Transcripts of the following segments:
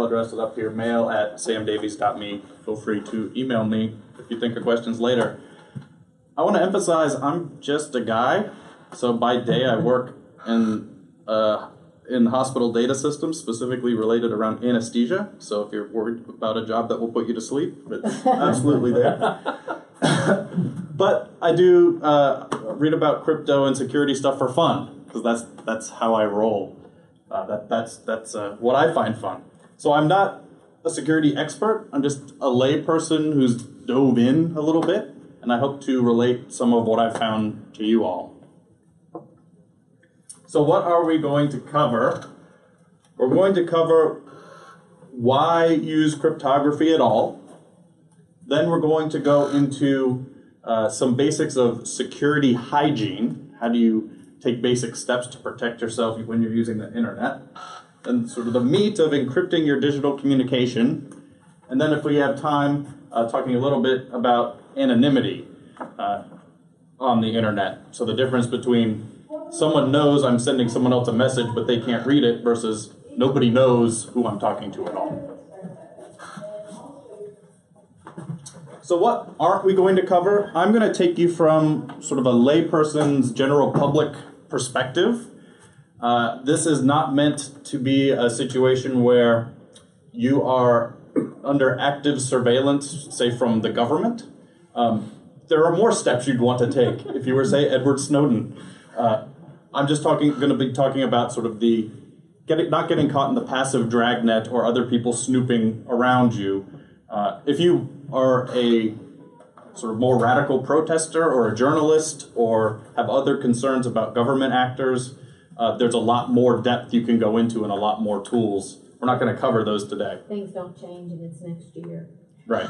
Address is up here, mail@samdavies.me. Feel free to email me if you think of questions later. I want to emphasize I'm just a guy. So by day I work in hospital data systems, specifically related around anesthesia. So if you're worried about a job that will put you to sleep, it's absolutely there. But I do read about crypto and security stuff for fun, because that's how I roll. That's what I find fun. So I'm not a security expert. I'm just a lay person who's dove in a little bit, and I hope to relate some of what I've found to you all. So what are we going to cover? We're going to cover why use cryptography at all. Then we're going to go into some basics of security hygiene. How do you take basic steps to protect yourself when you're using the internet? And sort of the meat of encrypting your digital communication. And then if we have time, talking a little bit about anonymity on the internet. So the difference between someone knows I'm sending someone else a message, but they can't read it, versus nobody knows who I'm talking to at all. So what aren't we going to cover? I'm going to take you from sort of a layperson's general public perspective. This is not meant to be a situation where you are under active surveillance, say from the government. There are more steps you'd want to take if you were, say, Edward Snowden. I'm just going to be talking about sort of the not getting caught in the passive dragnet or other people snooping around you. If you are a sort of more radical protester or a journalist or have other concerns about government actors, there's a lot more depth you can go into and a lot more tools. We're not going to cover those today. Things don't change and it's next year. Right.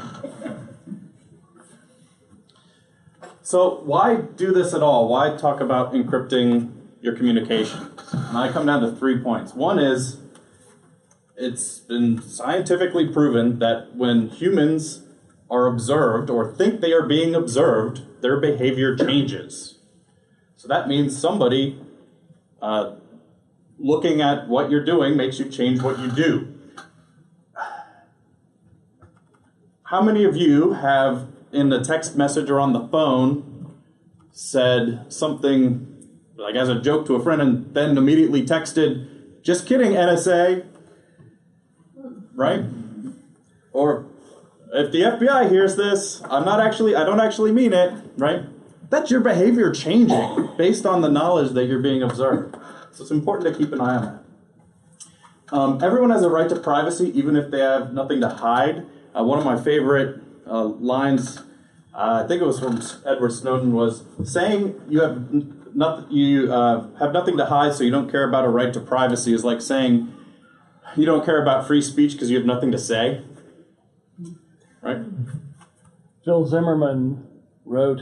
So why do this at all? Why talk about encrypting your communication? And I come down to 3 points. One is, it's been scientifically proven that when humans are observed or think they are being observed, their behavior changes. So that means somebody looking at what you're doing makes you change what you do. How many of you have, in a text message or on the phone, said something like as a joke to a friend and then immediately texted, "Just kidding, NSA," right? Or, "If the FBI hears this, I don't actually mean it," right? That's your behavior changing based on the knowledge that you're being observed. So it's important to keep an eye on that. Everyone has a right to privacy, even if they have nothing to hide. One of my favorite lines, I think it was from Edward Snowden, was saying you have nothing to hide, so you don't care about a right to privacy, is like saying you don't care about free speech because you have nothing to say, right? Phil Zimmerman wrote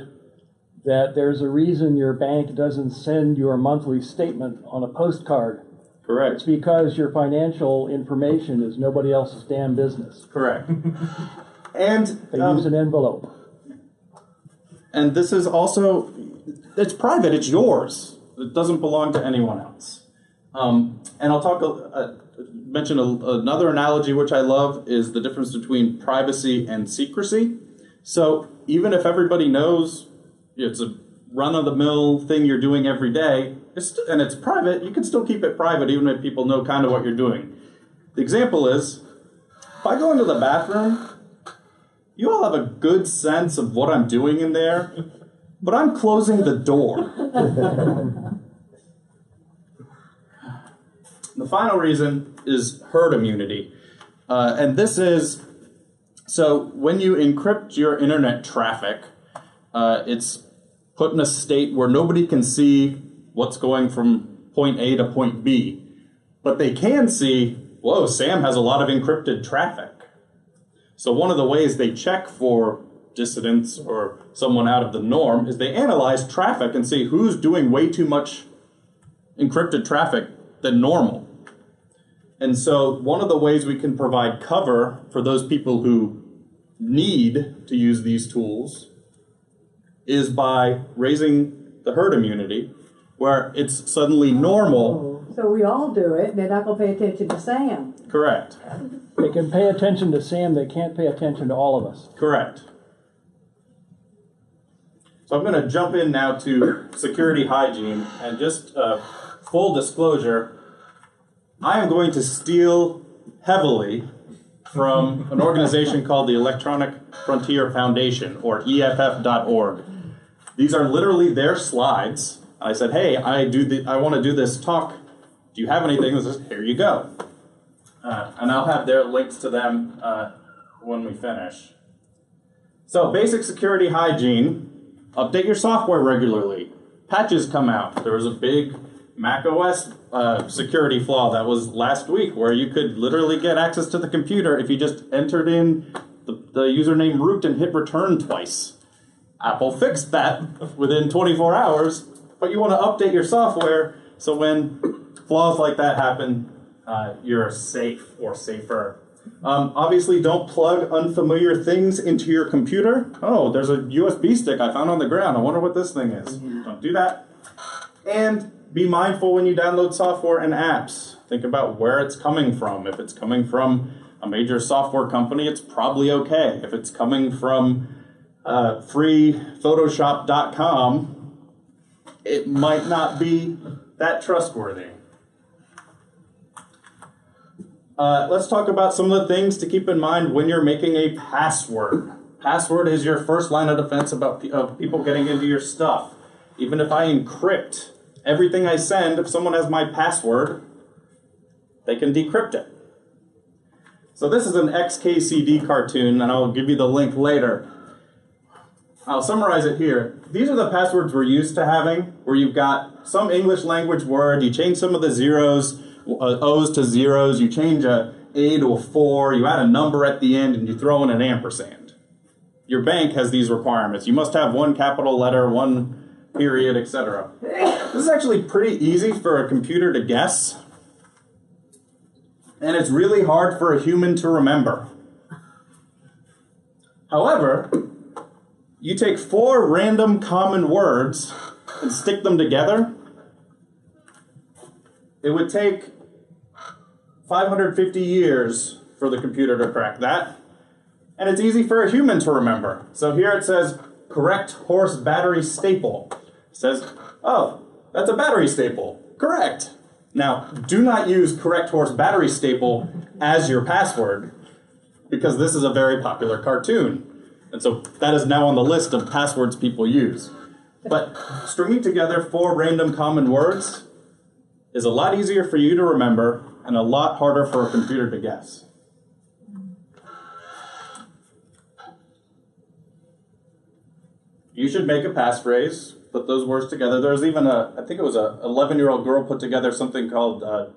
that there's a reason your bank doesn't send your monthly statement on a postcard. Correct. It's because your financial information is nobody else's damn business. Correct. And they use an envelope. And this is also, it's private, it's yours. It doesn't belong to anyone else. And I'll mention another analogy which I love is the difference between privacy and secrecy. So even if everybody knows it's a run-of-the-mill thing you're doing every day, and it's private, you can still keep it private even if people know kind of what you're doing. The example is, if I go into the bathroom, you all have a good sense of what I'm doing in there, but I'm closing the door. The final reason is herd immunity. And this is, so when you encrypt your internet traffic, it's put in a state where nobody can see what's going from point A to point B. But they can see, whoa, Sam has a lot of encrypted traffic. So one of the ways they check for dissidents or someone out of the norm is they analyze traffic and see who's doing way too much encrypted traffic than normal. And so one of the ways we can provide cover for those people who need to use these tools is by raising the herd immunity, where it's suddenly normal. So we all do it, and they're not going to pay attention to Sam. Correct. They They can pay attention to Sam, they can't pay attention to all of us. Correct. So I'm going to jump in now to security hygiene, and just full disclosure, I am going to steal heavily from an organization called the Electronic Frontier Foundation, or EFF.org. These are literally their slides. I said, hey, I want to do this talk. Do you have anything? This is, here you go. And I'll have their links to them when we finish. So basic security hygiene. Update your software regularly. Patches come out. There was a big Mac OS security flaw that was last week where you could literally get access to the computer if you just entered in the username root and hit return twice. Apple fixed that within 24 hours, but you want to update your software so when flaws like that happen, you're safe or safer. Obviously, don't plug unfamiliar things into your computer. Oh, there's a USB stick I found on the ground. I wonder what this thing is. Don't do that. And be mindful when you download software and apps. Think about where it's coming from. If it's coming from a major software company, it's probably okay. If it's coming from freephotoshop.com, it might not be that trustworthy. Let's talk about some of the things to keep in mind when you're making a password. Password is your first line of defense of people getting into your stuff. Even if I encrypt everything I send, if someone has my password, they can decrypt it. So this is an XKCD cartoon, and I'll give you the link later. I'll summarize it here. These are the passwords we're used to having, where you've got some English language word, you change some of the zeros, O's to zeros, you change a A to a 4, you add a number at the end, and you throw in an ampersand. Your bank has these requirements. You must have one capital letter, one period, etc. This is actually pretty easy for a computer to guess, and it's really hard for a human to remember. However, you take 4 random common words and stick them together, it would take 550 years for the computer to crack that. And it's easy for a human to remember. So here it says, correct horse battery staple. It says, oh, that's a battery staple. Correct. Now, do not use correct horse battery staple as your password, because this is a very popular cartoon. And so that is now on the list of passwords people use. But stringing together 4 random common words is a lot easier for you to remember and a lot harder for a computer to guess. You should make a passphrase, put those words together. There's even I think it was a 11-year-old girl put together something called a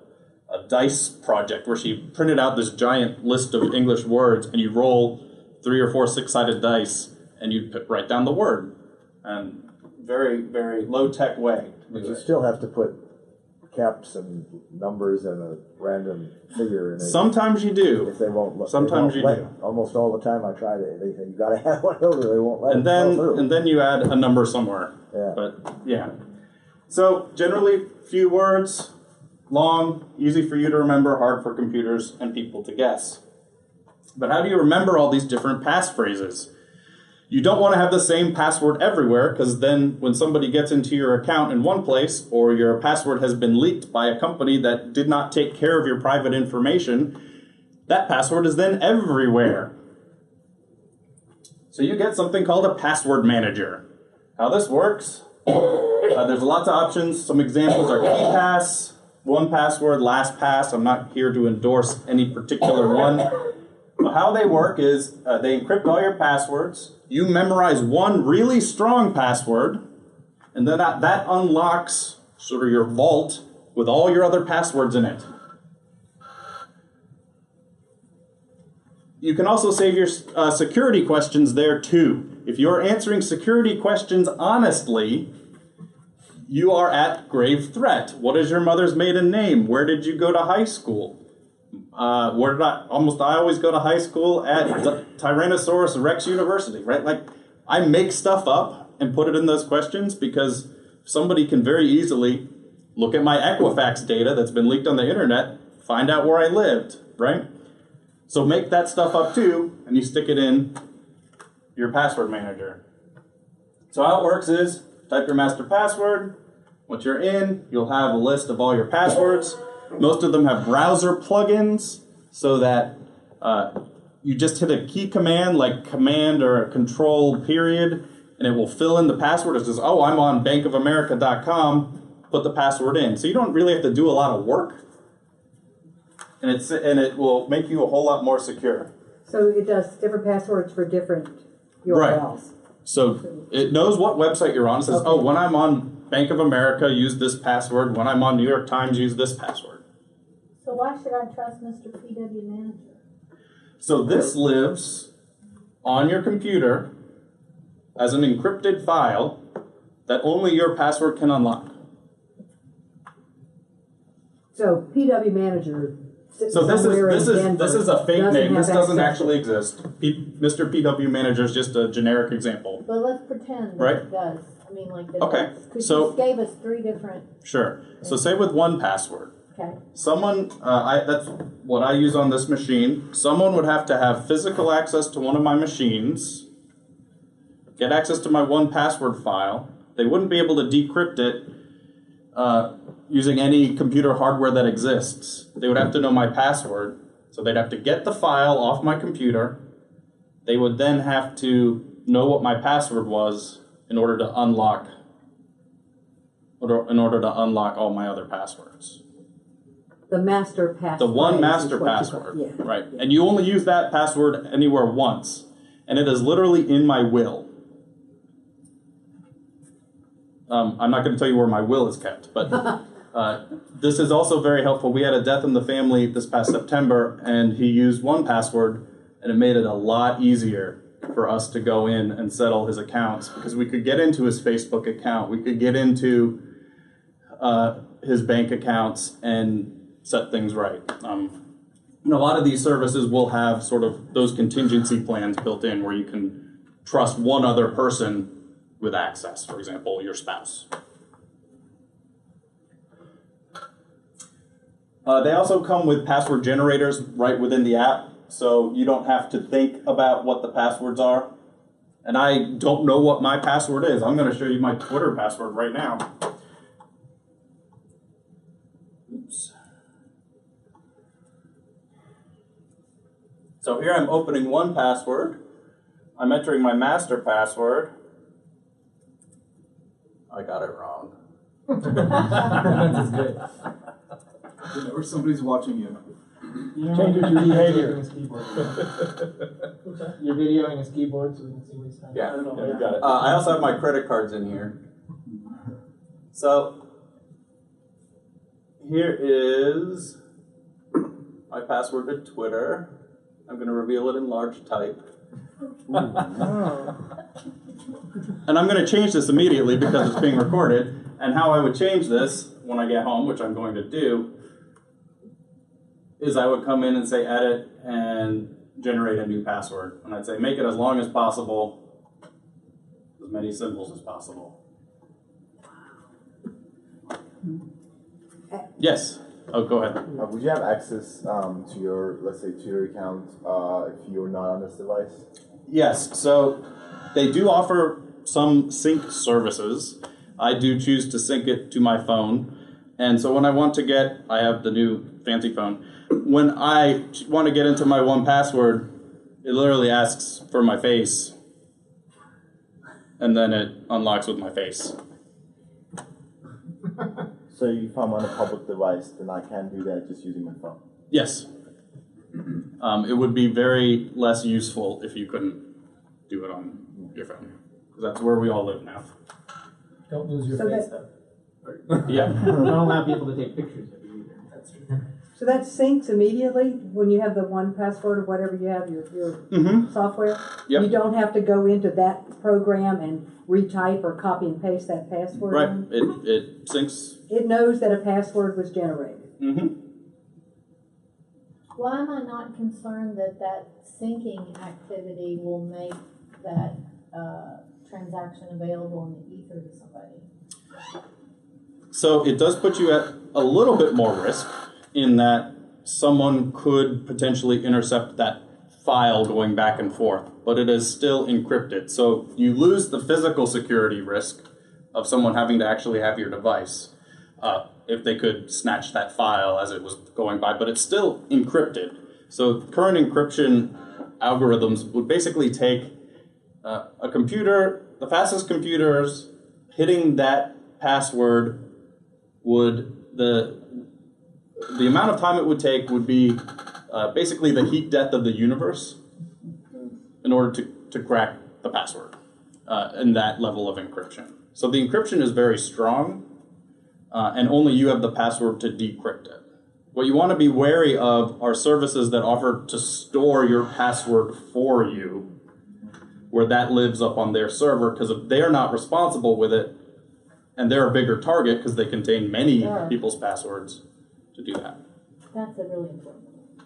dice project, where she printed out this giant list of English words, and you roll 3 or 4 6-sided dice, and you write down the word. And very, very low-tech way. But you still have to put caps and numbers and a random figure in it. Sometimes you do. If they won't let, Sometimes you let, do. Almost all the time I try to, they say, you gotta have one of those or they won't let And it go then, through. and then you add a number somewhere. Yeah. But, yeah. So, generally, few words, long, easy for you to remember, hard for computers and people to guess. But how do you remember all these different passphrases? You don't want to have the same password everywhere, because then when somebody gets into your account in one place, or your password has been leaked by a company that did not take care of your private information, that password is then everywhere. So you get something called a password manager. How this works, there's lots of options. Some examples are KeyPass, 1Password, LastPass. I'm not here to endorse any particular one. But how they work is they encrypt all your passwords. You memorize one really strong password, and then that unlocks sort of your vault with all your other passwords in it. You can also save your security questions there too. If you're answering security questions honestly, you are at grave threat. What is your mother's maiden name? Where did you go to high school? I always go to high school at Tyrannosaurus Rex University, right? Like, I make stuff up and put it in those questions because somebody can very easily look at my Equifax data that's been leaked on the internet, find out where I lived, right? So make that stuff up too, and you stick it in your password manager. So how it works is, type your master password. Once you're in, you'll have a list of all your passwords. Most of them have browser plugins, so that you just hit a key command, like command or a control period, and it will fill in the password. It says, oh, I'm on bankofamerica.com, put the password in. So you don't really have to do a lot of work, and it will make you a whole lot more secure. So it does different passwords for different URLs. So it knows what website you're on. It says, Okay. oh, when I'm on Bank of America, use this password. When I'm on New York Times, use this password. So why should I trust Mr. PW Manager? So this lives on your computer as an encrypted file that only your password can unlock. So PW Manager sits So this somewhere in is Denver, a fake name. This have doesn't access. actually exist. Mr. PW Manager is just a generic example. But let's pretend that Right. it does. I mean, like that Okay, it does. 'Cause so- you gave us 3 different. Sure. So say with one password. Okay. Someone, that's what I use on this machine. Someone would have to have physical access to one of my machines, get access to my 1Password file. They wouldn't be able to decrypt it using any computer hardware that exists. They would have to know my password. So they'd have to get the file off my computer. They would then have to know what my password was in order to unlock all my other passwords. The master password. The one is master what you password, call- yeah. right? And you only use that password anywhere once, and it is literally in my will. I'm not going to tell you where my will is kept, but this is also very helpful. We had a death in the family this past September, and he used 1Password, and it made it a lot easier for us to go in and settle his accounts, because we could get into his Facebook account, we could get into his bank accounts and set things right. A lot of these services will have sort of those contingency plans built in where you can trust one other person with access, for example, your spouse. They also come with password generators right within the app, so you don't have to think about what the passwords are. And I don't know what my password is. I'm going to show you my Twitter password right now. Oops. So here I'm opening 1Password. I'm entering my master password. I got it wrong. That's good. Or somebody's watching you. Changes your behavior. You're videoing his keyboard so we can see what he's typing. Yeah, I don't know. you got it. I also have my credit cards in here. So here is my password to Twitter. I'm going to reveal it in large type. And I'm going to change this immediately because it's being recorded. And how I would change this when I get home, which I'm going to do, is I would come in and say edit and generate a new password. And I'd say make it as long as possible, as many symbols as possible. Yes. Oh, go ahead. Would you have access to your, let's say, Twitter account if you're not on this device? Yes. So they do offer some sync services. I do choose to sync it to my phone. And so when I want to get, I have the new fancy phone. When I want to get into my 1Password, it literally asks for my face. And then it unlocks with my face. So if I'm on a public device, then I can do that just using my phone? Yes. It would be very less useful if you couldn't do it on your phone. Because that's where we all live now. Don't lose your So face that- though. Yeah. Don't allow people to take pictures of you either. That's true. So that syncs immediately when you have the 1Password or whatever you have, your software? Yep. You don't have to go into that program and retype or copy and paste that password Right. in? It syncs. It knows that a password was generated. Mm-hmm. Why am I not concerned that that syncing activity will make that transaction available in the ether to somebody? So it does put you at a little bit more risk in that someone could potentially intercept that file going back and forth, but it is still encrypted. So you lose the physical security risk of someone having to actually have your device if they could snatch that file as it was going by, but it's still encrypted. So current encryption algorithms would basically take a computer, the fastest computers, hitting that password would, the amount of time it would take would be basically the heat death of the universe in order to crack the password in that level of encryption. So the encryption is very strong, and only you have the password to decrypt it. What you want to be wary of are services that offer to store your password for you, where that lives up on their server, because if they're not responsible with it, and they're a bigger target because they contain many people's passwords, to do that. That's a really important one.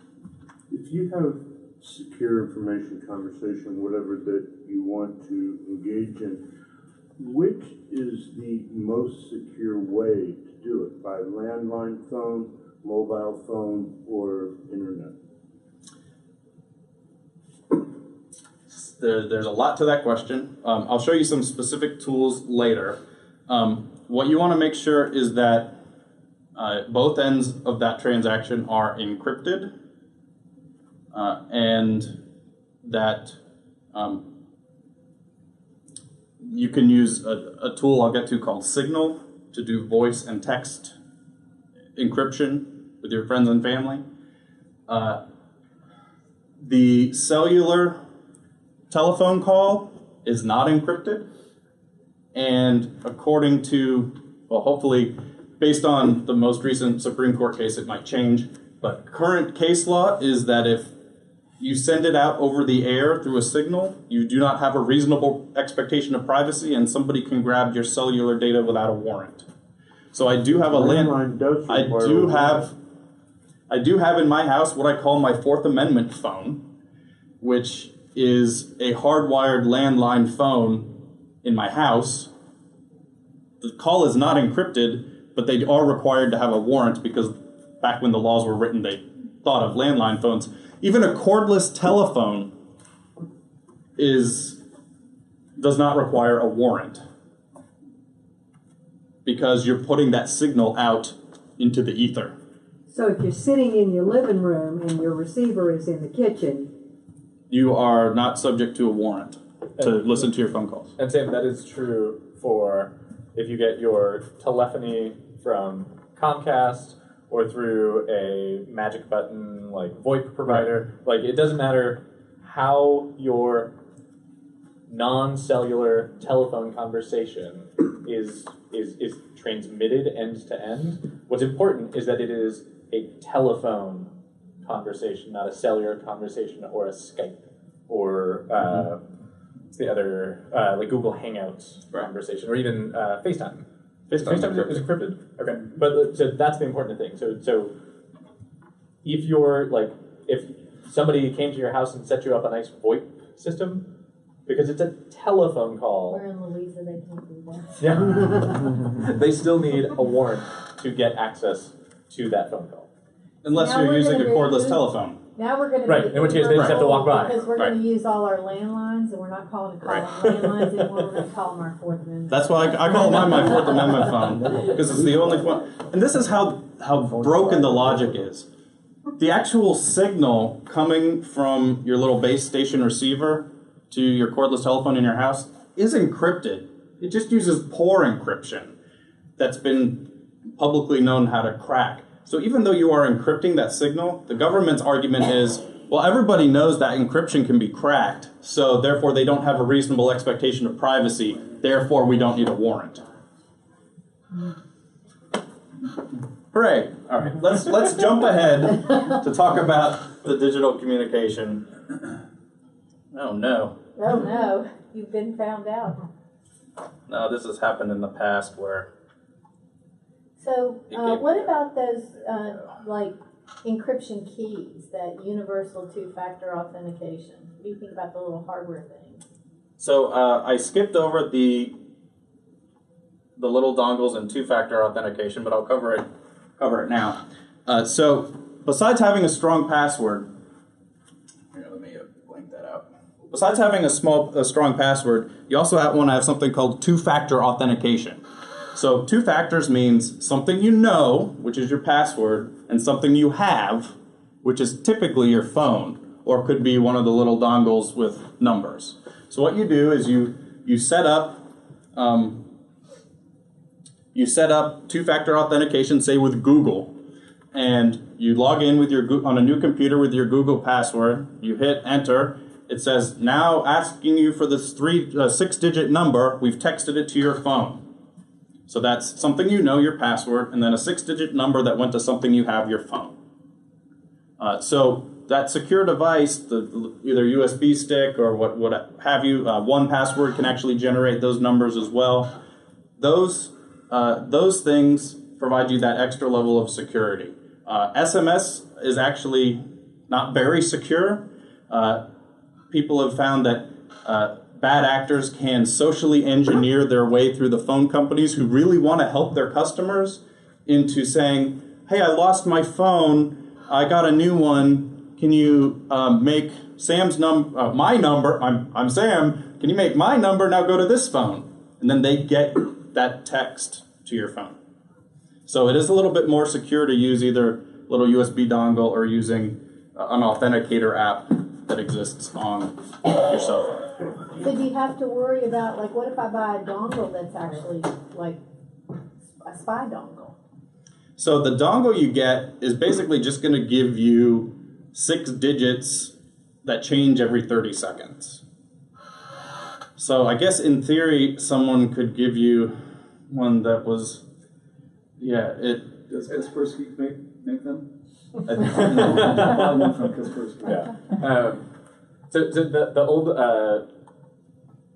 If you have secure information conversation, whatever that you want to engage in, which is the most secure way to do it? By landline phone, mobile phone, or internet? There's a lot to that question. I'll show you some specific tools later. What you want to make sure is that both ends of that transaction are encrypted, and that you can use a tool I'll get to called Signal to do voice and text encryption with your friends and family. The cellular telephone call is not encrypted, and according to, well, hopefully, based on the most recent Supreme Court case, it might change, but current case law is that if you send it out over the air through a signal, you do not have a reasonable expectation of privacy, and somebody can grab your cellular data without a warrant. So I do have a Landline does I require do a have in my house what I call my Fourth Amendment phone, which is a hardwired landline phone in my house. The call is not encrypted, but they are required to have a warrant because back when the laws were written, they thought of landline phones. Even a cordless telephone does not require a warrant because you're putting that signal out into the ether. So if you're sitting in your living room and your receiver is in the kitchen, You are not subject to a warrant to listen to your phone calls. And Sam, that is true for if you get your telephony from Comcast or through a magic button like VoIP provider. Like, it doesn't matter how your non-cellular telephone conversation is transmitted end to end. What's important is that it is a telephone conversation, not a cellular conversation or a Skype or what's the other, like Google Hangouts conversation, or even FaceTime. FaceTime is encrypted. Okay, but so that's the important thing. So if you're like, if somebody came to your house and set you up a nice VoIP system, because it's a telephone call. We're in Louisa, they can't do that. Yeah. They still need a warrant to get access to that phone call. Unless Now you're we're using a gonna cordless do- telephone. Now we're going to Right, in which case they just have to walk by. Because we're Right. going to use all our landlines, and we're not calling them landlines anymore. We're going to call them our Fourth Amendment. That's why I call mine my Fourth Amendment phone, because it's the only one. And this is how broken the logic is. The actual signal coming from your little base station receiver to your cordless telephone in your house is encrypted. It just uses poor encryption that's been publicly known how to crack. So even though you are encrypting that signal, the government's argument is, well, everybody knows that encryption can be cracked, so therefore they don't have a reasonable expectation of privacy, therefore we don't need a warrant. Hooray! All right, let's jump ahead to talk about the digital communication. Oh no. Oh no, you've been found out. No, this has happened in the past where... So, what about those, like, encryption keys, that universal two-factor authentication? What do you think about the little hardware things? So I skipped over the little dongles and two-factor authentication, but I'll cover it now. So besides having a strong password, here, let me blank that out. Besides having a strong password, you also want to have something called two-factor authentication. So two factors means something you know, which is your password, and something you have, which is typically your phone, or could be one of the little dongles with numbers. So what you do is you set up two-factor authentication, say with Google, and you log in with on a new computer with your Google password. You hit enter. It says now asking you for this 6-digit number. We've texted it to your phone. So that's something you know, your password, and then a 6-digit number that went to something you have, your phone. So that secure device, either USB stick or what have you, 1Password can actually generate those numbers as well. Those things provide you that extra level of security. SMS is actually not very secure. People have found that bad actors can socially engineer their way through the phone companies who really want to help their customers into saying, hey, I lost my phone, I got a new one, can you make Sam's my number, I'm Sam, can you make my number now go to this phone? And then they get that text to your phone. So it is a little bit more secure to use either a little USB dongle or using an Authenticator app that exists on your cell phone. So do you have to worry about, like, what if I buy a dongle that's actually, like, a spy dongle? So the dongle you get is basically just going to give you 6 digits that change every 30 seconds. So I guess in theory, someone could give you one that was, Does Kaspersky make them? Yeah. So the old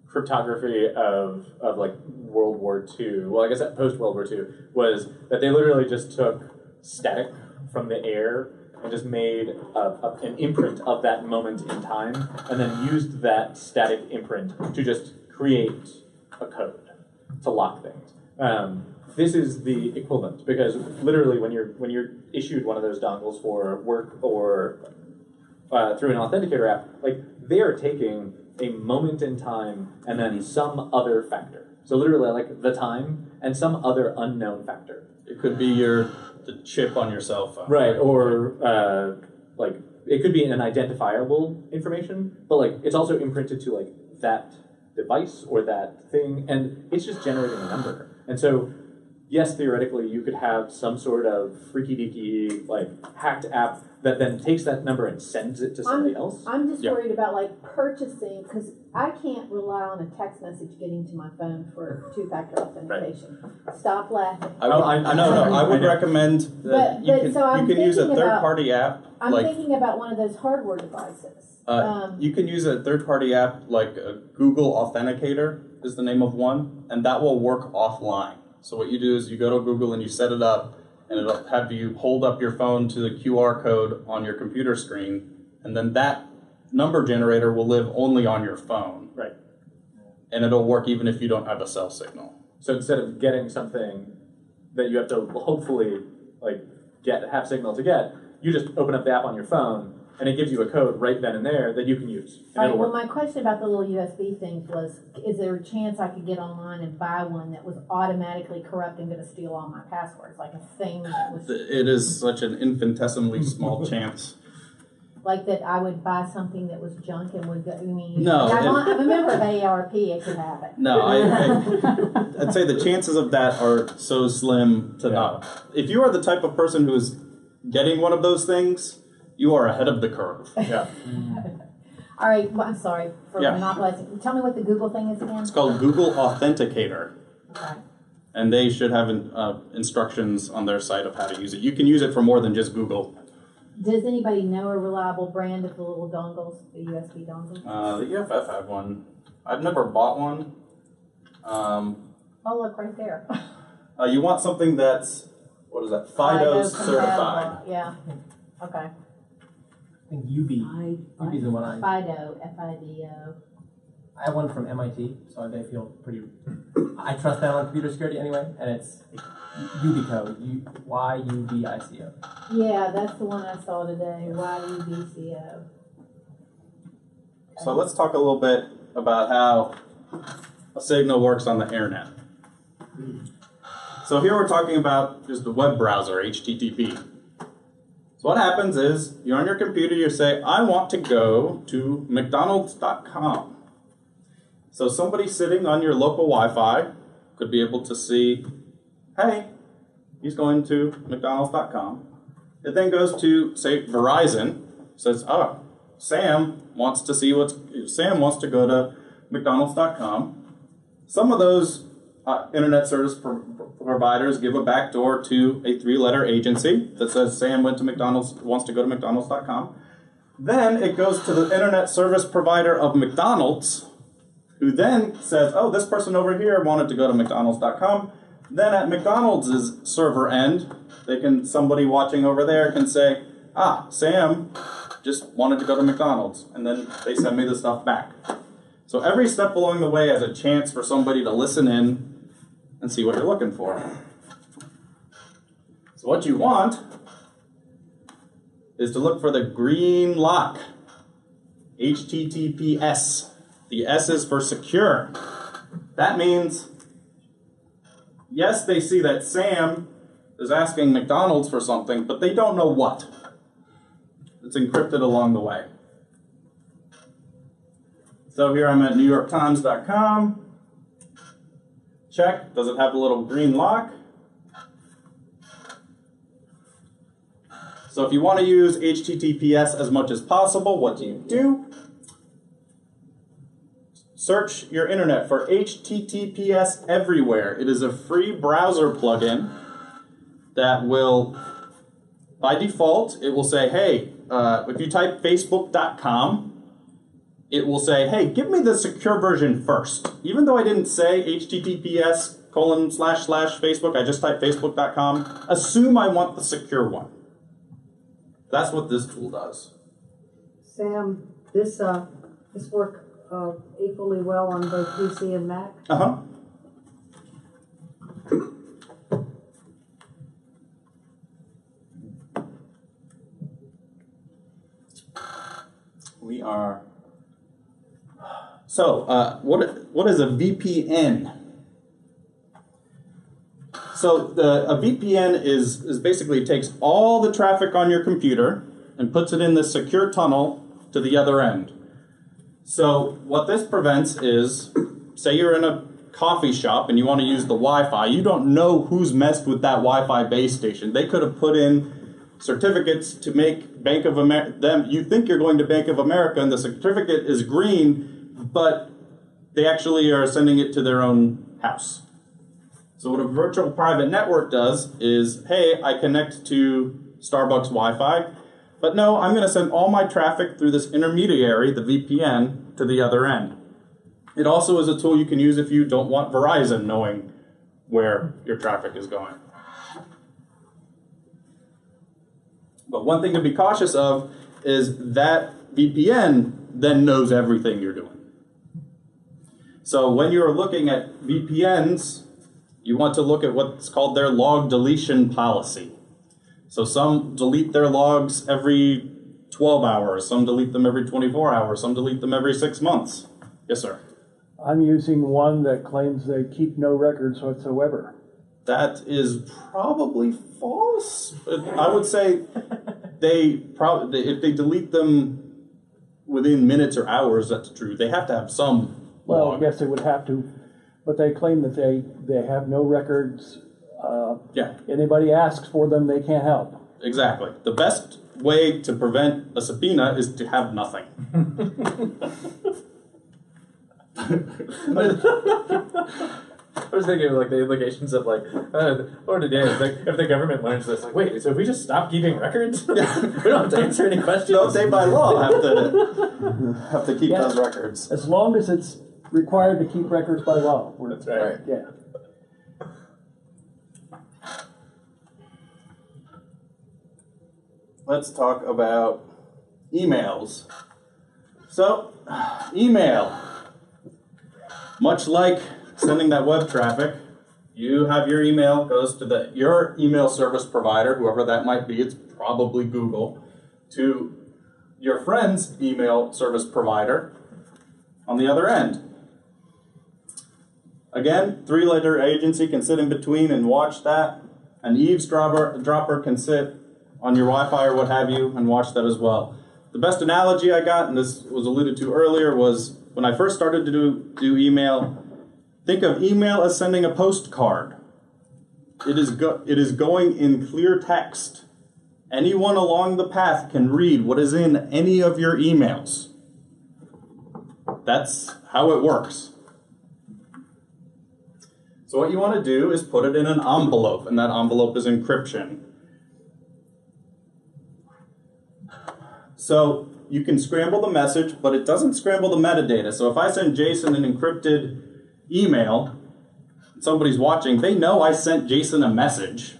cryptography of like World War II, well, I guess post World War II, was that they literally just took static from the air and just made an imprint of that moment in time, and then used that static imprint to just create a code to lock things. This is the equivalent, because literally when you're issued one of those dongles for work or through an Authenticator app, like they are taking a moment in time and then some other factor. So literally like the time and some other unknown factor. it could be the chip on your cell phone. Right, or like it could be an identifiable information, but like it's also imprinted to like that device or that thing, and it's just generating a number. And so yes, theoretically, you could have some sort of freaky-deaky, like, hacked app that then takes that number and sends it to somebody else. I'm just worried about, like, purchasing, because I can't rely on a text message getting to my phone for two-factor authentication. Right. Stop laughing. I would recommend that you can use a third-party app. I'm thinking about one of those hardware devices. You can use a third-party app like a Google Authenticator is the name of one, and that will work offline. So what you do is you go to Google and you set it up, and it'll have you hold up your phone to the QR code on your computer screen, and then that number generator will live only on your phone. Right. And it'll work even if you don't have a cell signal. So instead of getting something that you have to hopefully like have signal to get, you just open up the app on your phone, and it gives you a code right then and there that you can use. All right, well, my question about the little USB things was, is there a chance I could get online and buy one that was automatically corrupt and going to steal all my passwords? Like a thing that was... It is such an infinitesimally small chance. Like that I would buy something that was junk and would go... I mean, no. I'm a member of AARP, it could happen. No, I'd say the chances of that are so slim to not... If you are the type of person who is getting one of those things, you are ahead of the curve. Yeah. All right, well, I'm sorry for monopolizing. Tell me what the Google thing is again. It's called Google Authenticator. Okay. And they should have instructions on their site of how to use it. You can use it for more than just Google. Does anybody know a reliable brand of the little dongles, the USB dongles? The EFF have one. I've never bought one. Oh, look, right there. You want something that's, what is that, FIDO certified. Yeah, okay. I think UB is the one FIDO, FIDO. I I have one from MIT, so they feel pretty. I trust that on computer security anyway, and it's Ubico, YUBICO. Yeah, that's the one I saw today, YUBCO. So let's talk a little bit about how a signal works on the internet. So here we're talking about just the web browser, HTTP. So what happens is, you're on your computer, you say, I want to go to mcdonalds.com. So somebody sitting on your local Wi-Fi could be able to see, hey, he's going to mcdonalds.com. It then goes to, say, Verizon, says, oh, Sam wants to go to mcdonalds.com. Some of those internet service providers give a backdoor to a 3-letter agency that says Sam wants to go to mcdonalds.com. Then it goes to the internet service provider of McDonald's, who then says, oh, this person over here wanted to go to mcdonalds.com. Then at McDonald's server end, somebody watching over there can say, Sam just wanted to go to McDonald's, and then they send me the stuff back. So every step along the way has a chance for somebody to listen in and see what you're looking for. So what you want is to look for the green lock, HTTPS. The S is for secure. That means, yes, they see that Sam is asking McDonald's for something, but they don't know what. It's encrypted along the way. So here I'm at NewYorkTimes.com. Check. Does it have a little green lock? So if you want to use HTTPS as much as possible, what do? Search your internet for HTTPS everywhere. It is a free browser plugin that will, by default, it will say, hey, if you type facebook.com, it will say, hey, give me the secure version first. Even though I didn't say https://Facebook, I just typed facebook.com, assume I want the secure one. That's what this tool does. Sam, this work equally well on both PC and Mac? Uh-huh. We are... So, what is a VPN? So, a VPN is basically takes all the traffic on your computer and puts it in the secure tunnel to the other end. So, what this prevents is, say you're in a coffee shop and you want to use the Wi-Fi, you don't know who's messed with that Wi-Fi base station. They could have put in certificates to make Bank of America, you think you're going to Bank of America and the certificate is green, but they actually are sending it to their own house. So what a virtual private network does is, hey, I connect to Starbucks Wi-Fi, but no, I'm going to send all my traffic through this intermediary, the VPN, to the other end. It also is a tool you can use if you don't want Verizon knowing where your traffic is going. But one thing to be cautious of is that VPN then knows everything you're doing. So when you're looking at VPNs, you want to look at what's called their log deletion policy. So some delete their logs every 12 hours, some delete them every 24 hours, some delete them every 6 months. Yes, sir? I'm using one that claims they keep no records whatsoever. That is probably false. I would say if they delete them within minutes or hours, that's true. They have to have some log. Well, yes, they would have to, but they claim that they have no records. Yeah. Anybody asks for them, they can't help. Exactly. The best way to prevent a subpoena is to have nothing. I was thinking of like the implications of like, or today, like if the government learns this, like, wait, so if we just stop keeping records, we don't have to answer any questions. No, they by law have to keep those records. As long as it's required to keep records by law. That's right. Yeah. Let's talk about emails. So, email. Much like sending that web traffic, you have your email, goes to your email service provider, whoever that might be, it's probably Google, to your friend's email service provider on the other end. Again, three-letter agency can sit in between and watch that. An eavesdropper can sit on your Wi-Fi or what have you and watch that as well. The best analogy I got, and this was alluded to earlier, was when I first started to do email, think of email as sending a postcard. It is going in clear text. Anyone along the path can read what is in any of your emails. That's how it works. So what you want to do is put it in an envelope, and that envelope is encryption. So you can scramble the message, but it doesn't scramble the metadata. So if I send Jason an encrypted email, somebody's watching, they know I sent Jason a message,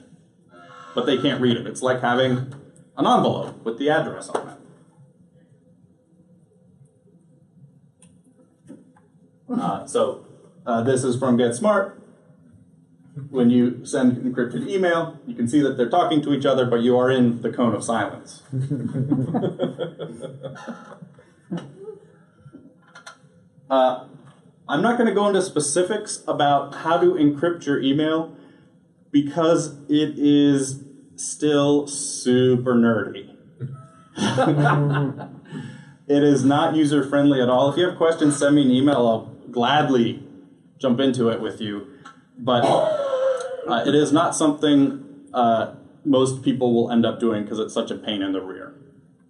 but they can't read it. It's like having an envelope with the address on it. This is from Get Smart. When you send encrypted email, you can see that they're talking to each other, but you are in the cone of silence. I'm not going to go into specifics about how to encrypt your email because it is still super nerdy. It is not user-friendly at all. If you have questions, send me an email. I'll gladly jump into it with you. But it is not something most people will end up doing because it's such a pain in the rear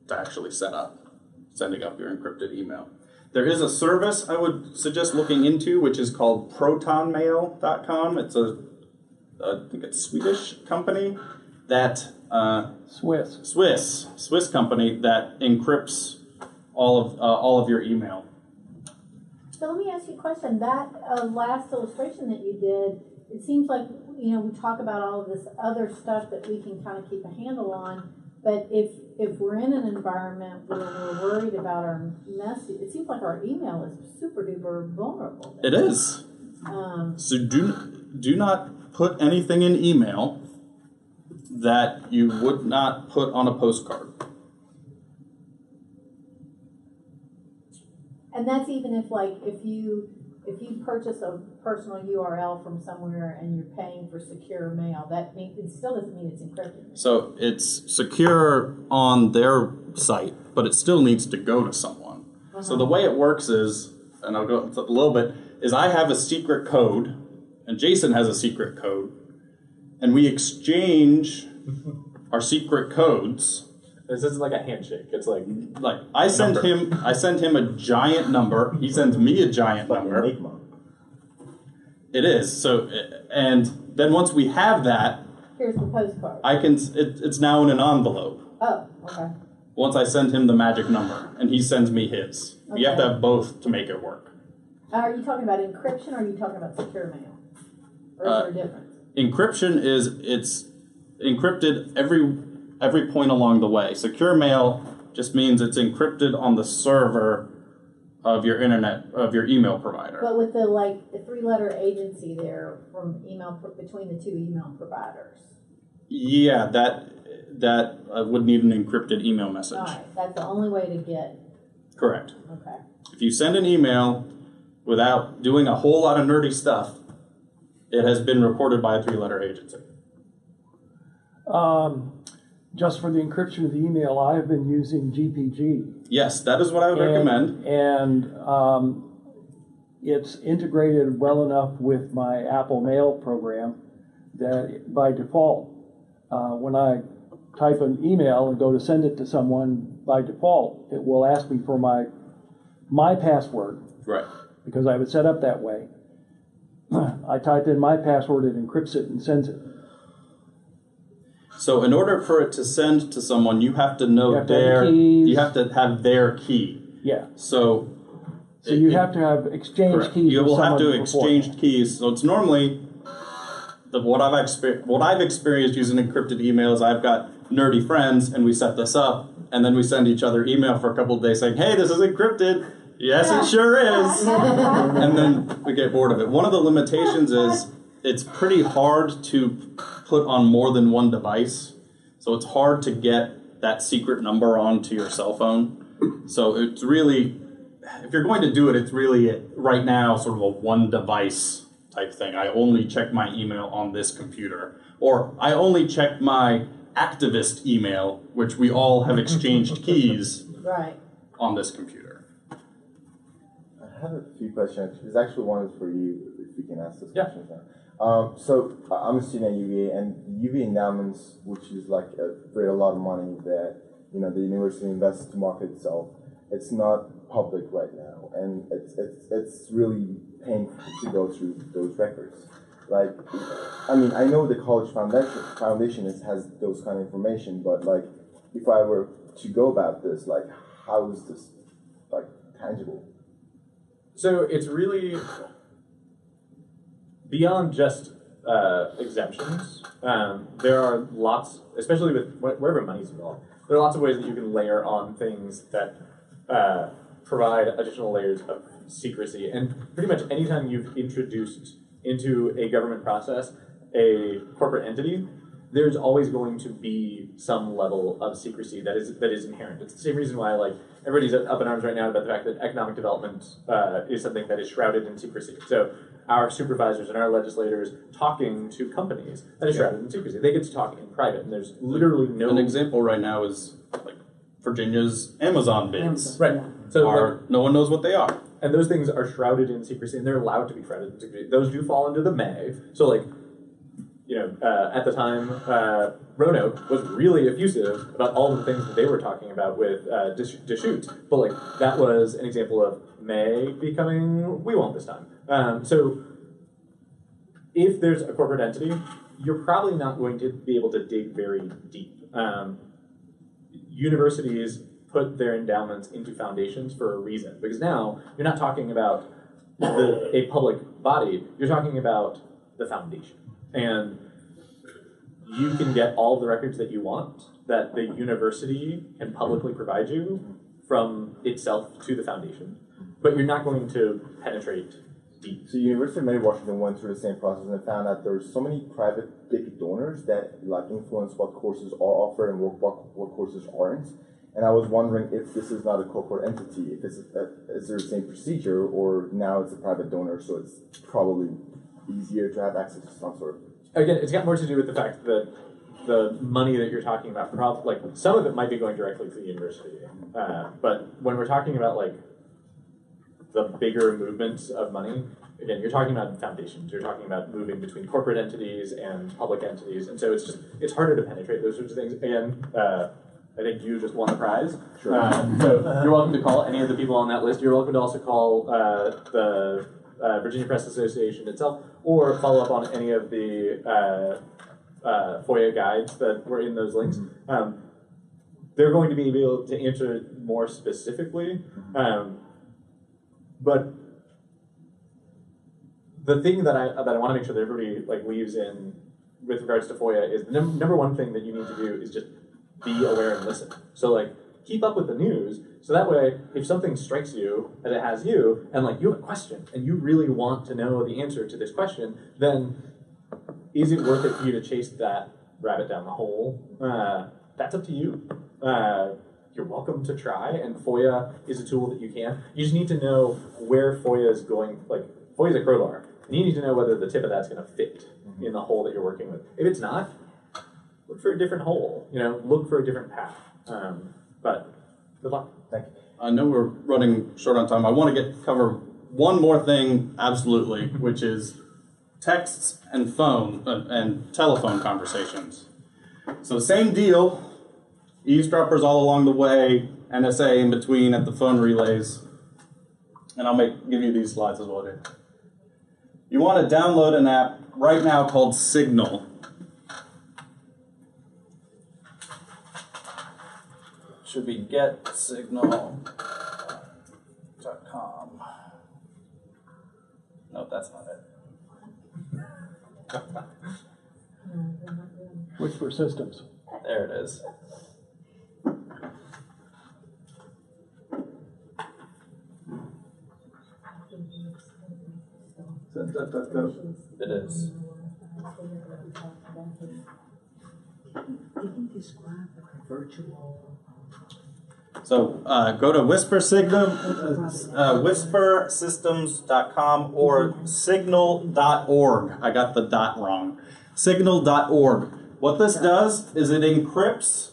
to actually set up, sending up your encrypted email. There is a service I would suggest looking into, which is called protonmail.com. It's I think it's Swedish company that Swiss company that encrypts all of your email. So let me ask you a question. That last illustration that you did, it seems like, we talk about all of this other stuff that we can kind of keep a handle on, but if we're in an environment where we're worried about our message, it seems like our email is super duper vulnerable. It is. So do not put anything in email that you would not put on a postcard. And that's even if you purchase a personal URL from somewhere and you're paying for secure mail, it still doesn't mean it's encrypted. So it's secure on their site, but it still needs to go to someone. Uh-huh. So the way it works is, and I'll go a little bit, is I have a secret code, and Jason has a secret code, and we exchange our secret codes. This isn't like a handshake. It's like I send him a giant number. He sends me a giant number. It is. So, and then once we have that, here's the postcard. It's now in an envelope. Oh, okay. Once I send him the magic number, and he sends me his. Okay. You have to have both to make it work. Are you talking about encryption, or are you talking about secure mail? Or is there a difference? Encryption it's encrypted every point along the way. Secure mail just means it's encrypted on the server of your email provider. But with the three-letter agency there from between the two email providers. Yeah, that would need an encrypted email message. All right, that's the only way to get. Correct. Okay. If you send an email without doing a whole lot of nerdy stuff, it has been reported by a three-letter agency. Just for the encryption of the email, I have been using GPG. Yes, that is what I would recommend. And it's integrated well enough with my Apple Mail program that by default, when I type an email and go to send it to someone, by default, it will ask me for my password. Right. Because I have it set up that way. I type in my password, it encrypts it and sends it. So in order for it to send to someone, you have to know you have to have their key. Yeah. So you have to have exchange keys. You will have to exchange keys. So it's normally what I've experienced using encrypted emails. I've got nerdy friends, and we set this up, and then we send each other email for a couple of days saying, "Hey, this is encrypted. Yes, it sure is. And then we get bored of it. One of the limitations is it's pretty hard to put on more than one device. So it's hard to get that secret number onto your cell phone. So it's really, if you're going to do it, it's really right now sort of a one device type thing. I only check my email on this computer. Or I only check my activist email, which we all have exchanged keys Right. on this computer. I have a few questions. There's actually one is for you, if we can ask this Yeah. question now. So I'm a student at UVA, and the UVA endowments, which is like a lot of money that the university invests to market itself, it's not public right now, and it's really painful to go through those records. Like, I mean, I know the college foundation has those kind of information, but like, if I were to go about this, like, how is this like tangible? So it's really beyond just exemptions. There are lots, especially with wherever money's involved, there are lots of ways that you can layer on things that provide additional layers of secrecy. And pretty much anytime you've introduced into a government process a corporate entity, there's always going to be some level of secrecy that is inherent. It's the same reason why everybody's up in arms right now about the fact that economic development is something that is shrouded in secrecy. So our supervisors and our legislators talking to companies, that is shrouded in secrecy. They get to talk in private, and there's literally no... An example right now is like Virginia's Amazon bids. Right. So no one knows what they are. And those things are shrouded in secrecy, and they're allowed to be shrouded in secrecy. Those do fall into the may. So at the time, Roanoke was really effusive about all the things that they were talking about with Deschutes, but that was an example of may becoming we won't this time. So if there's a corporate entity, you're probably not going to be able to dig very deep. Universities put their endowments into foundations for a reason, because now you're not talking about a public body, you're talking about the foundation. And you can get all the records that you want, that the university can publicly provide you from itself to the foundation, but you're not going to penetrate deep. So University of Mary Washington went through the same process and found that there's so many private big donors that influence what courses are offered and what courses aren't. And I was wondering if this is not a corporate entity, if is there the same procedure, or now it's a private donor, so it's probably easier to have access to some sort of... Again, it's got more to do with the fact that the money that you're talking about, some of it might be going directly to the university, but when we're talking about the bigger movements of money, again, you're talking about foundations, you're talking about moving between corporate entities and public entities, and so it's harder to penetrate those sorts of things. Again, I think you just won the prize. Sure. So you're welcome to call any of the people on that list. You're welcome to also call the Virginia Press Association itself, or follow up on any of the FOIA guides that were in those links. They're going to be able to answer more specifically. But the thing that I want to make sure that everybody leaves in with regards to FOIA is the number one thing that you need to do is just be aware and listen. So keep up with the news, so that way if something strikes you and it has you, and you have a question and you really want to know the answer to this question, then is it worth it for you to chase that rabbit down the hole? That's up to you. You're welcome to try, and FOIA is a tool that you can. You just need to know where FOIA is going. FOIA is a crowbar, and you need to know whether the tip of that's going to fit in the hole that you're working with. If it's not, look for a different hole. Look for a different path. But good luck. Thank you. I know we're running short on time. I want to cover one more thing, absolutely, which is texts and phone and telephone conversations. So same deal. Eavesdroppers all along the way, NSA in between at the phone relays. And I'll give you these slides as well, dude. You want to download an app right now called Signal. Should be getsignal.com. No, that's not it. Which for systems? There it is. It is. Can you describe the virtual? So go to whispersystems.com or signal.org. I got the dot wrong. Signal.org. What this does is it encrypts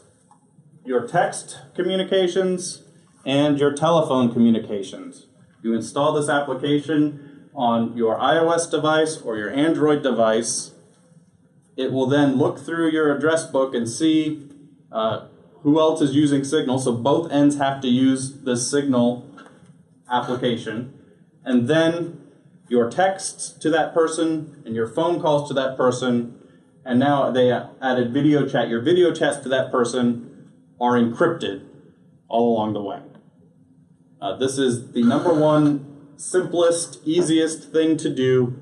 your text communications and your telephone communications. You install this application on your iOS device or your Android device. It will then look through your address book and see who else is using Signal. So both ends have to use the Signal application. And then your texts to that person and your phone calls to that person. And now they added video chat. Your video chats to that person are encrypted all along the way. This is the #1 simplest, easiest thing to do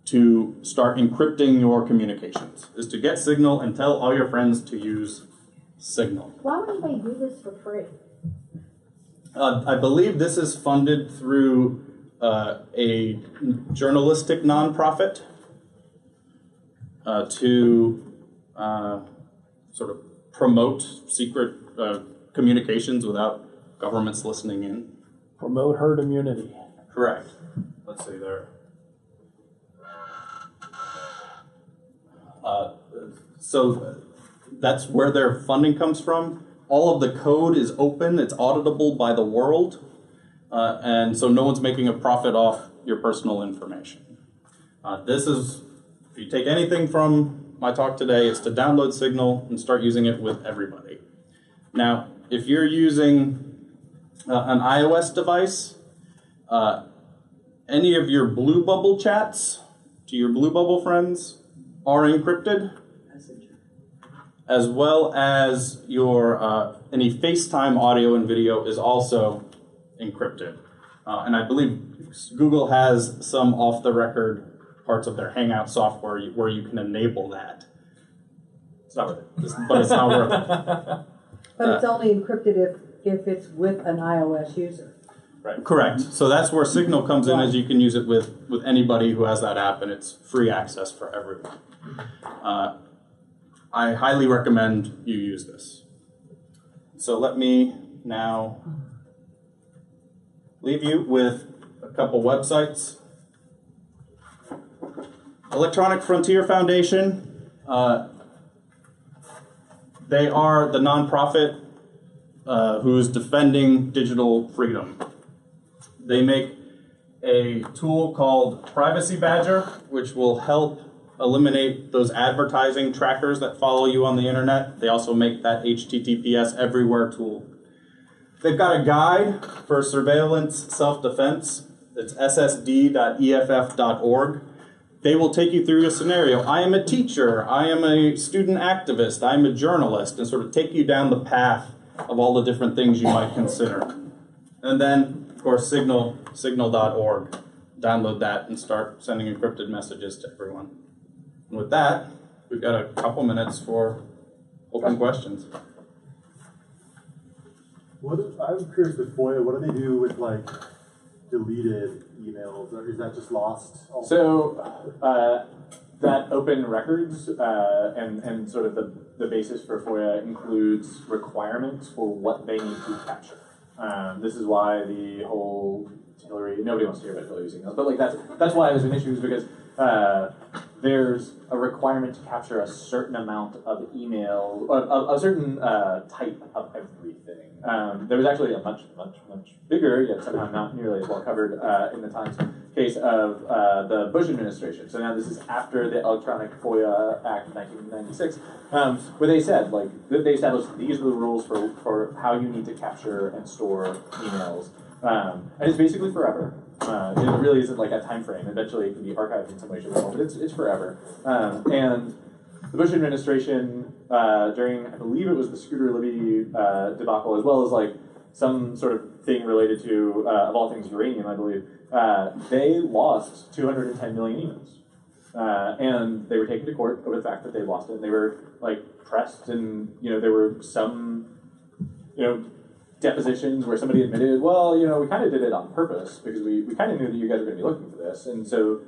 to start encrypting your communications, is to get Signal and tell all your friends to use Signal. Why would anybody do this for free? I believe this is funded through a journalistic nonprofit to sort of promote secret communications without governments listening in. Promote herd immunity. Correct. Let's see there. So that's where their funding comes from. All of the code is open, it's auditable by the world, and so no one's making a profit off your personal information. This is, if you take anything from my talk today, it's to download Signal and start using it with everybody. Now, if you're using an iOS device, any of your Blue Bubble chats to your Blue Bubble friends are encrypted, as well as your any FaceTime audio and video is also encrypted. And I believe Google has some off-the-record parts of their Hangout software where you can enable that. It's not worth it, but it's not worth it. But it's only encrypted if it's with an iOS user. Right. Correct. So that's where Signal comes in, as you can use it with anybody who has that app, and it's free access for everyone. I highly recommend you use this. So let me now leave you with a couple websites. Electronic Frontier Foundation, they are the nonprofit who's defending digital freedom. They make a tool called Privacy Badger, which will help eliminate those advertising trackers that follow you on the internet. They also make that HTTPS everywhere tool. They've got a guide for surveillance self-defense. It's ssd.eff.org. They will take you through a scenario. I am a teacher, I am a student activist, I am a journalist, and sort of take you down the path of all the different things you might consider. And then, of course, signal.org. Download that and start sending encrypted messages to everyone. And with that, we've got a couple minutes for open questions. I'm curious with FOIA, what do they do with like deleted emails? Or is that just lost? So that open records and sort of the basis for FOIA includes requirements for what they need to capture. This is why the whole Hillary, nobody wants to hear about Hillary's emails, but like that's why it was an issue, is because there's a requirement to capture a certain amount of email, a certain type of everything. There was actually a much bigger, yet somehow not nearly as well covered in the Times case of the Bush administration. So now this is after the Electronic FOIA Act of 1996, where they said, like, they established these are the rules for how you need to capture and store emails. And it's basically forever. It really isn't like a time frame. Eventually it can be archived in some way, shape, or form, but it's forever. And the Bush administration, during, I believe it was the Scooter Libby debacle, as well as like some sort of thing related to, of all things, uranium, I believe, they lost 210 million emails. And they were taken to court over the fact that they lost it. And they were like pressed, and there were some, depositions where somebody admitted, well, we kind of did it on purpose because we kind of knew that you guys were going to be looking for this. And so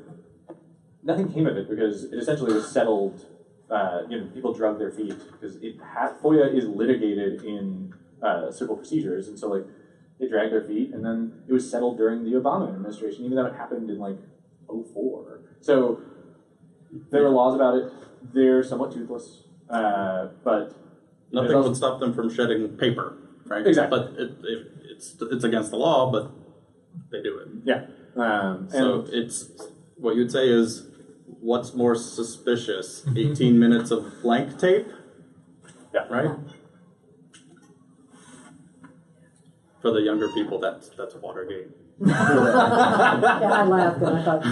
nothing came of it because it essentially was settled. People drug their feet because FOIA is litigated in civil procedures, and so like they dragged their feet, and then it was settled during the Obama administration, even though it happened in like 2004. So there are laws about it. They're somewhat toothless, but nothing would stop them from shedding paper, right? Exactly. But it's against the law, but they do it. Yeah. So it's what you'd say is, what's more suspicious? 18 minutes of blank tape? Yeah. Right? For the younger people, that's Watergate. Yeah, I laughed and I thought.